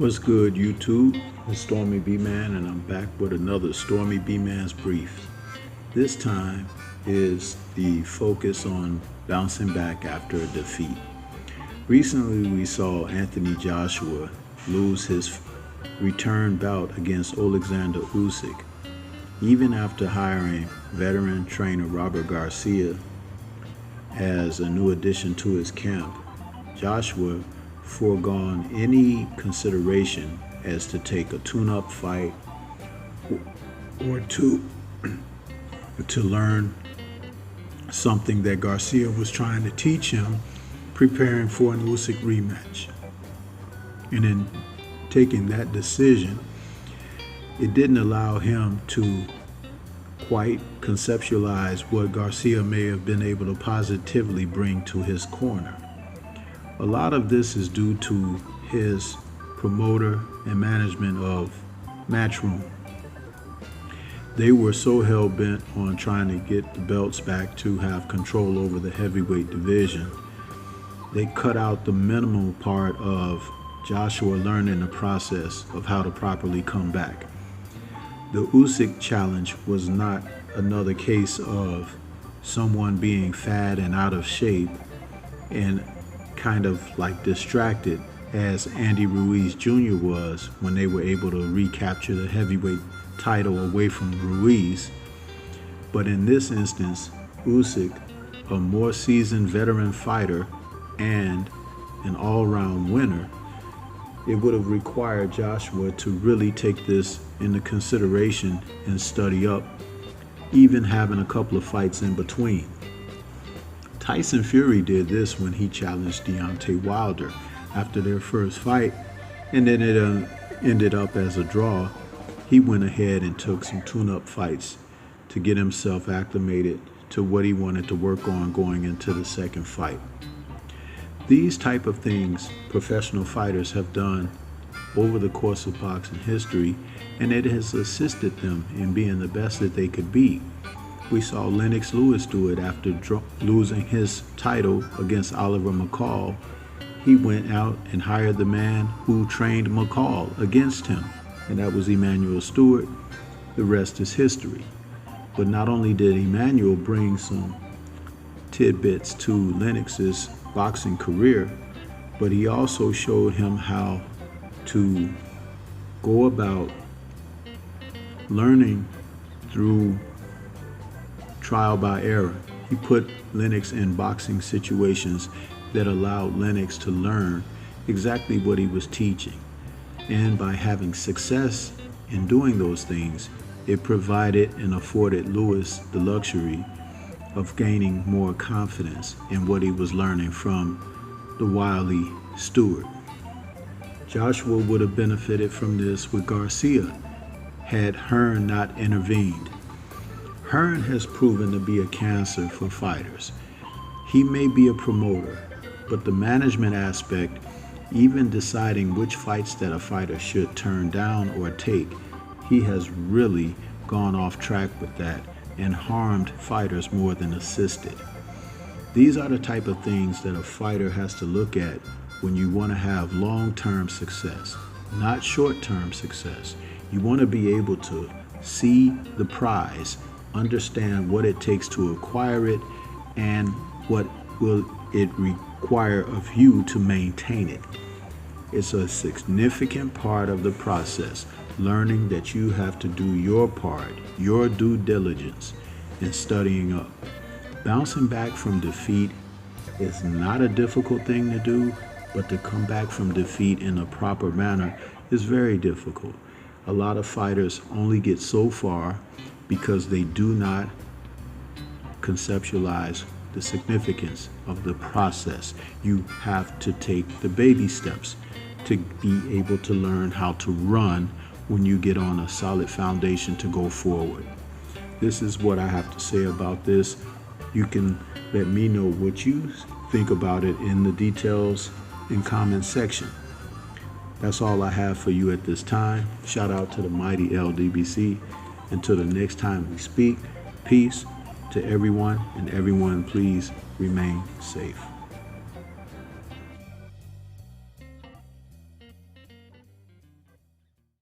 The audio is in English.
What's good, YouTube? It's Stormybman, and I'm back with another Stormybman's brief. This time is the focus on bouncing back after a defeat. Recently, we saw Anthony Joshua lose his return bout against Alexander Usyk. Even after hiring veteran trainer Robert Garcia as a new addition to his camp, Joshua foregone any consideration as to take a tune-up fight or to learn something that Garcia was trying to teach him, preparing for an Usyk rematch. And in taking that decision, it didn't allow him to quite conceptualize what Garcia may have been able to positively bring to his corner. A lot of this is due to his promoter and management of Matchroom. They were so hell-bent on trying to get the belts back to have control over the heavyweight division, they cut out the minimal part of Joshua learning the process of how to properly come back. The Usyk challenge was not another case of someone being fat and out of shape and kind of like distracted as Andy Ruiz Jr. was when they were able to recapture the heavyweight title away from Ruiz. But in this instance, Usyk, a more seasoned veteran fighter and an all-round winner, it would have required Joshua to really take this into consideration and study up, even having a couple of fights in between. Tyson Fury did this when he challenged Deontay Wilder after their first fight, and then it ended up as a draw. He went ahead and took some tune-up fights to get himself acclimated to what he wanted to work on going into the second fight. These type of things professional fighters have done over the course of boxing history, and it has assisted them in being the best that they could be. We saw Lennox Lewis do it after losing his title against Oliver McCall. He went out and hired the man who trained McCall against him, and that was Emanuel Stewart. The rest is history. But not only did Emanuel bring some tidbits to Lennox's boxing career, but he also showed him how to go about learning through trial by error. He put Lennox in boxing situations that allowed Lennox to learn exactly what he was teaching. And by having success in doing those things, it provided and afforded Lewis the luxury of gaining more confidence in what he was learning from the wily Stewart. Joshua would have benefited from this with Garcia had Hearn not intervened. Hearn has proven to be a cancer for fighters. He may be a promoter, but the management aspect, even deciding which fights that a fighter should turn down or take, he has really gone off track with that and harmed fighters more than assisted. These are the type of things that a fighter has to look at when you want to have long-term success, not short-term success. You want to be able to see the prize, understand what it takes to acquire it, and what will it require of you to maintain it. It's a significant part of the process, learning that you have to do your part, your due diligence in studying up. Bouncing back from defeat is not a difficult thing to do, but to come back from defeat in a proper manner is very difficult. A lot of fighters only get so far because they do not conceptualize the significance of the process. You have to take the baby steps to be able to learn how to run when you get on a solid foundation to go forward. This is what I have to say about this. You can let me know what you think about it in the details in comment section. That's all I have for you at this time. Shout out to the mighty LDBC. Until the next time we speak, peace to everyone, and everyone please remain safe.